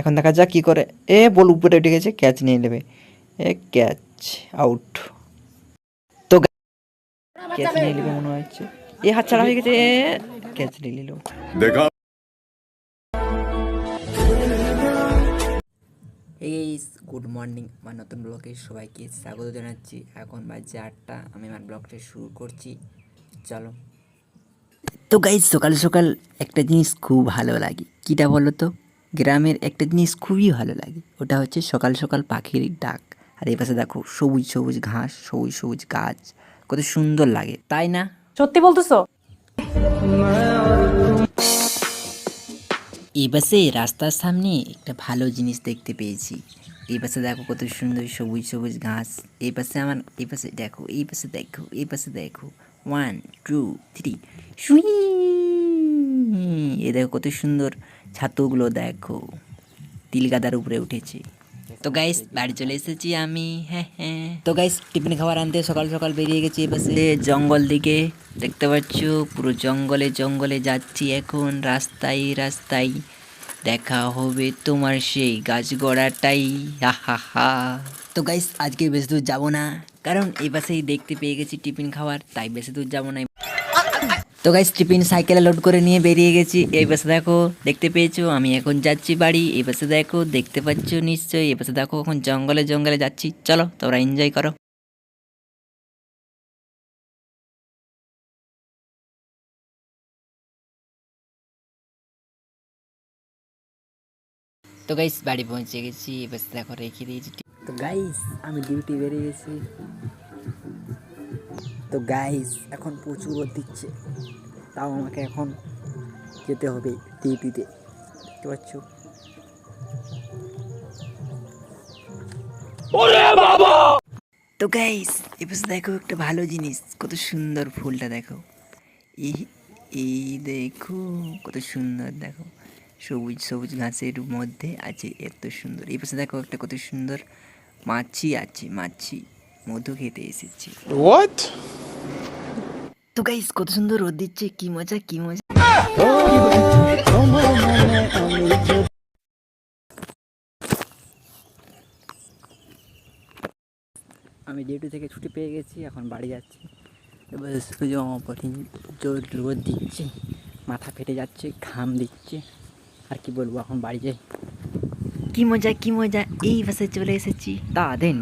এখন দেখা যাক কী করে। বল উপরে উঠে গেছে, ক্যাচ নিয়ে নেবে। Catch out. তো ক্যাচ নিয়ে নেবে মনে হচ্ছে। হাত ছাড়া হয়ে গেছে। ক্যাচ নিয়ে নিল। দেখা গুড মর্নিং, আমার নতুন ব্লগে সবাইকে স্বাগত জানাচ্ছি। এখন বাজে 8টা, আমি আমার ব্লগটা শুরু করছি, চলো। তো গাইজ সকাল সকাল একটা জিনিস খুব ভালো লাগে, কীটা বলো তো? গ্রামের একটা জিনিস খুবই ভালো লাগে, ওটা হচ্ছে সকাল সকাল পাখির ডাক। আর এই পাশে দেখো সবুজ সবুজ ঘাস, সবুজ সবুজ গাছ, কত সুন্দর লাগে, তাই না? সত্যি বলতেছো? এই পাশে রাস্তার সামনে একটা ভালো জিনিস দেখতে পেয়েছি। এই পাশে দেখো কত সুন্দর সবুজ সবুজ ঘাস। এই পাশে এই পাশে দেখো, এই পাশে দেখো, এই পাশে দেখো। 1 2 3 সুই। এই দেখো কত সুন্দর ছাতুগুলো, দেখো তিল গাদার উপরে উঠেছে। তো গাইস বাড়ি চলে এসেছি আমি। হ্যাঁ। তো গাইস টিফিন খাবার আনতে সকাল সকাল বেরিয়ে গেছি এপাশে জঙ্গল দিকে। দেখতে পাচ্ছ পুরো জঙ্গলে জঙ্গলে যাচ্ছি এখন, রাস্তায় দেখা হবে তোমার সেই গাছ গড়াটাই। হা। তো গাইস আজকে বেশি দূর যাবো না, কারণ এই পাশেই দেখতে পেয়ে গেছি টিফিন খাবার, তাই বেশি দূর যাবো না। তো গাইস টিফিন সাইকেলে লোড করে নিয়ে বেরিয়ে গেছি। এই পাশে দেখো দেখতে পেয়েছো আমি এখন যাচ্ছি বাড়ি। এই পাশে দেখো দেখতে পাচ্ছ নিশ্চয়ই। এই পাশে দেখো এখন জঙ্গলে জঙ্গলে যাচ্ছি, চলো তোমরা এনজয় করো। তো গাইস বাড়ি পৌঁছে গেছি। এই পাশে দেখো রেখে দিয়েছি। তো গাইস আমি ডিউটি বেরিয়ে গেছি। তো গাইস এখন প্রচুর রোদ দিচ্ছে, তাও আমাকে এখন যেতে হবে ডিউটিতে, দেখতে পাচ্ছ। তো গাইস এবার দেখো একটা ভালো জিনিস, কত সুন্দর ফুলটা দেখো। এই এই দেখো কত সুন্দর, দেখো সবুজ সবুজ ঘাসের মধ্যে আছে এত সুন্দর। এই পাশে দেখো একটা কত সুন্দর মাছি আছে, মাছি মধু খেতে এসেছে। হোয়াট? তো গাইস কত সুন্দর রোদ দিচ্ছে, কি মজা কি মজা। আমি ডিউটি থেকে ছুটি পেয়ে গেছি, এখন বাড়ি যাচ্ছি। এবার জোর রোদ দিচ্ছে, মাথা ফেটে যাচ্ছে, ঘাম দিচ্ছে, আর কি বলবো, এখন বাড়ি যাই। কি মজা কি মজা, এই বাসে চলে এসেছি। দেন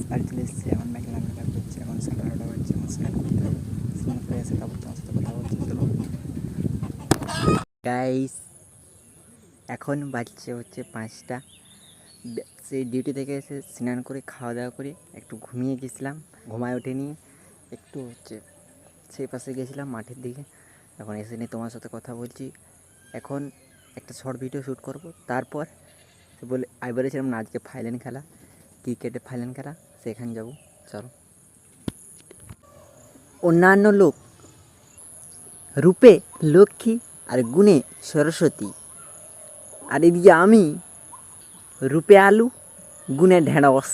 বাড়ি চলে এসেছি। এখন মেঘলা মেঘলা করছে, এখন 11:30 বাজছে। এখন স্নান করতে হবে, স্নান করে এসে তারপর তোমার সাথে কথা বলছি, চলো গাইস। এখন বাজছে হচ্ছে 5টা। সেই ডিউটি থেকে এসে স্নান করে খাওয়া দাওয়া করে একটু ঘুমিয়ে গেছিলাম, ঘুমায় ওঠেনি একটু হচ্ছে সেই পাশে গেছিলাম মাঠের দিকে। এখন এসে নিয়ে তোমার সাথে কথা বলছি। এখন একটা শর্ট ভিডিও শ্যুট করব, তারপর বলে বলেছিলাম না আজকে ফাইনাল খেলা, ক্রিকেটের ফাইনাল খেলা, সেখানে যাব, চলো। অন্যান্য লোক রূপে লক্ষ্মী আর গুণে সরস্বতী, আর এদিকে আমি রূপে আলু গুণে ঢেঁড়স।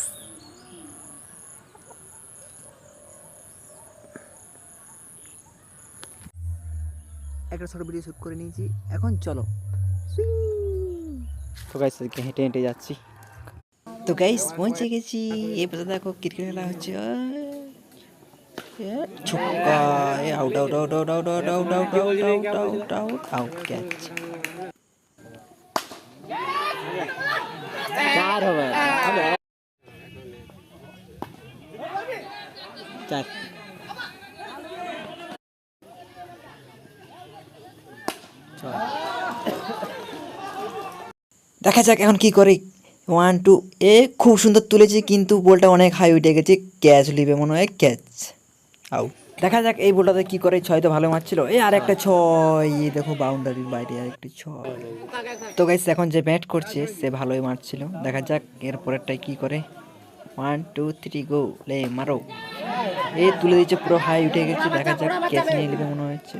একটা ছোটো ভিডিও শ্যুট করে নিয়েছি, এখন চলো। তো গাইস হেঁটে হেঁটে যাচ্ছি। তো গাইস পৌঁছে গেছি। এই পাশে দেখো ক্রিকেট খেলা হচ্ছে। ছক্কা, out out out out out out out out out out out out out, catch. চার ওভার, চার। দেখা যাক এখন কি করে। 1 2, খুব সুন্দর তুলেছি, কিন্তু বলটা অনেক হাই উঠে গেছে, ক্যাচ লিবে মনে হয়, ক্যাচ আউট। দেখা যাক এই বলটাতে কি করে। 6 তো ভালো মারছিল, আর একটা 6, দেখো বাউন্ডারির বাইরে আর একটা 6। তো গাইস এখন যে ব্যাট করছে সে ভালোই মারছিল, দেখা যাক এর পরেরটাই কি করে। 1 2 3 গো, লে মারো। তুলে দিচ্ছে, পুরো হাই উঠে গেছে, দেখা যাক ক্যাচ নিয়ে নেবে মনে হচ্ছে।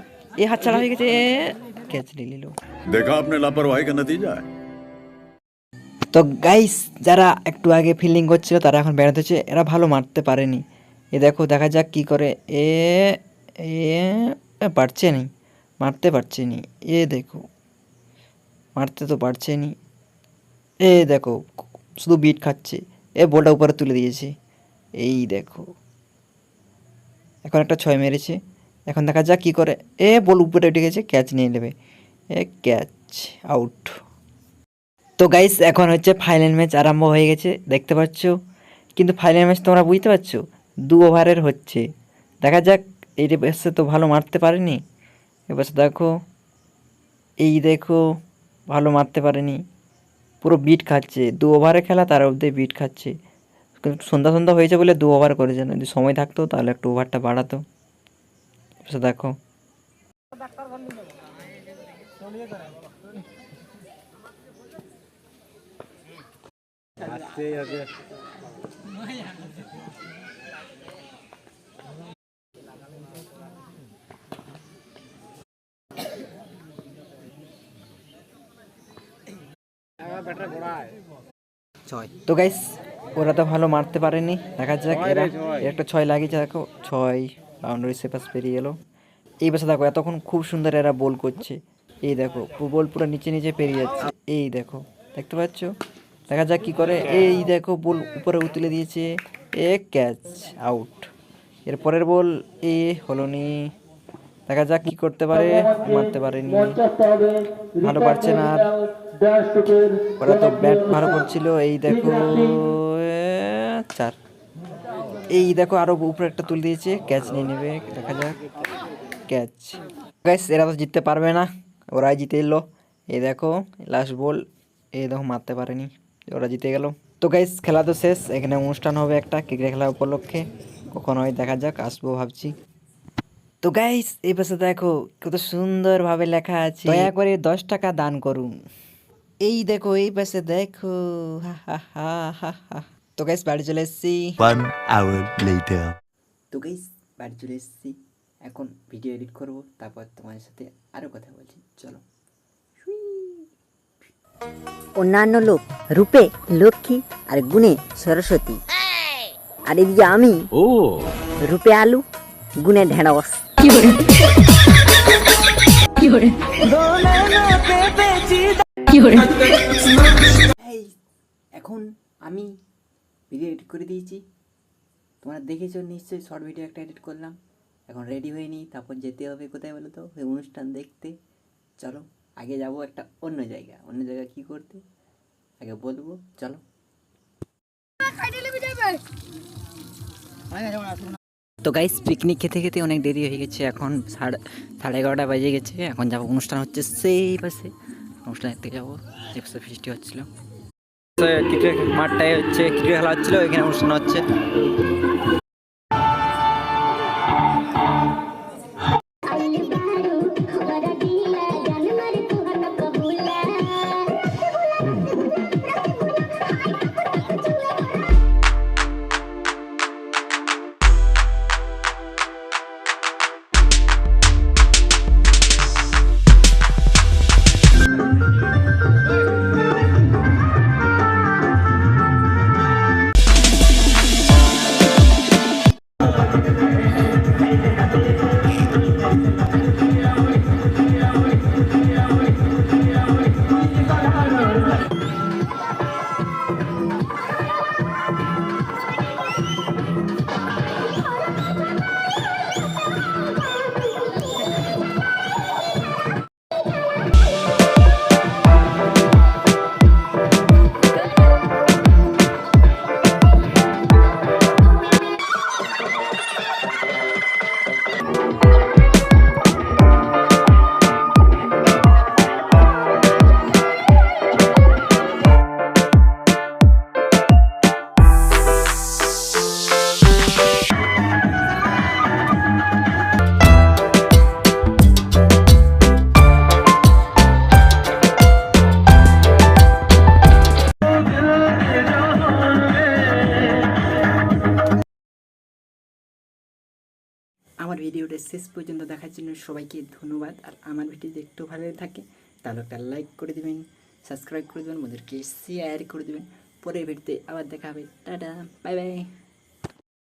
হাত ছাড়া হয়ে গেছে, ক্যাচ নিয়ে নিল। দেখা আপনি লাপরওয়াহি কা নতিজা। তো গাইস যারা একটু আগে ফিল্ডিং করছিল তারা এখন বেড়াতে হচ্ছে, এরা ভালো মারতে পারেনি। দেখো দেখা যাক কি করে। পারছে নি, মারতে পারছে নি। দেখো মারতে তো পারছে নি। এ দেখো শুধু বিট খাচ্ছে, এ বলটা উপরে তুলে দিয়েছে, এই দেখো এখন একটা 6 মেরেছে। এখন দেখা যাক কী করে, এ বল উপরে উঠে গেছে, ক্যাচ নিয়ে নেবে, এ ক্যাচ, আউট। তো গাইস এখন হচ্ছে ফাইনাল ম্যাচ আরম্ভ হয়ে গেছে দেখতে পাচ্ছ, কিন্তু ফাইনাল ম্যাচ তোমরা বুঝতে পারছো 2 ওভারের হচ্ছে। দেখা যাক, এই বছর তো ভালো মারতে পারেনি, এবার দেখো, এই দেখো ভালো মারতে পারেনি, পুরো বিট খাচ্ছে, 2 ওভারের খেলা তার মধ্যে বিট খাচ্ছে। কিন্তু সন্ধ্যা সন্ধ্যা হয়েছে বলে 2 ওভার করেছে, না যদি সময় থাকতো তাহলে একটু ওভারটা বাড়াতো। দেখো তো গাইস ওরা তো ভালো মারতে পারেনি, দেখা যাক এরা একটা 6 লাগিয়েছে, দেখো 6 বাউন্ডারি সেপাস পেরিয়ে গেল। এই পাশে দেখো এতক্ষণ খুব সুন্দর এরা বল করছে, এই দেখো বল পুরো নিচে নিচে পেরিয়ে যাচ্ছে, এই দেখো দেখতে পাচ্ছ, দেখা যাক কি করে, এই দেখো বল উপরে তুলে দিয়েছে, এ ক্যাচ, আউট। এরপরের বল এ হলো নি, দেখা যাক কি করতে পারে, মারতে পারেনি, ভালো পারছে না আর, ওরা তো ব্যাট ভালো করছিল, এই দেখো 4, এই দেখো আরো উপরে একটা তুলে দিয়েছে, ক্যাচ নিয়ে নেবে, দেখা যাক, ক্যাচ। গাইস এরা তো জিততে পারবে না, ওরাই জিতে এলো, এই দেখো লাস্ট বল, এই দেখো মারতে পারেনি, ওরা জিতে গেল। তো গাইস খেলা তো শেষ, এখানে অনুষ্ঠান হবে একটা ক্রিকেট খেলা উপলক্ষে, কখন হয় দেখা যাক, আসবো ভাবছি। তো গাইস এই পাশে দেখো কত সুন্দরভাবে লেখা আছে, দয়া করে 10 টাকা দান করুন, এই দেখো এই পাশে দেখো, হা হা হা হা হা। তো গাইস বাড়ি চলে এসেছি। 1 hour later. তো গাইস বাড়ি চলে এসেছি, এখন ভিডিও এডিট করব, তারপর তোমাদের সাথে আরও কথা বলছি, চলো। অন্যান্য লোক রূপে লক্ষ্মী আর গুণে সরস্বতী, আর এদিকে আমি রূপে আলু গুণে ঢেঁড়স। এই এখন আমি ভিডিও এডিট করে দিয়েছি, তোমরা দেখেছো নিশ্চয়ই, শর্ট ভিডিও একটা এডিট করলাম, এখন রেডি হয়ে নিই, তারপর যেতে হবে কোথায় বলো তো, ওই অনুষ্ঠান দেখতে। চলো আগে যাব একটা অন্য জায়গা কী করতে আগে বলবো, চলো। তো গাইস পিকনিক খেতে খেতে অনেক দেরি হয়ে গেছে, এখন 11:30 বাজে গেছে, এখন যাবো, অনুষ্ঠান হচ্ছে সেই পাশে, অনুষ্ঠান দেখতে যাবো, যে পাশে ফিস্টি হচ্ছিলো, ক্রিকেট মাঠটাই হচ্ছে, ক্রিকেট খেলা হচ্ছিলো, এখানে অনুষ্ঠান হচ্ছে। আমার ভিডিওটা শেষ পর্যন্ত দেখার জন্য সবাইকে ধন্যবাদ, আর আমার ভিডিও যদি একটু ভালো থাকে তাহলে একটা লাইক করে দেবেন, সাবস্ক্রাইব করে দেবেন, ওদেরকে শেয়ার করে দেবেন। পরের ভিডিওতে আবার দেখা হবে, টাটা, বাই বাই।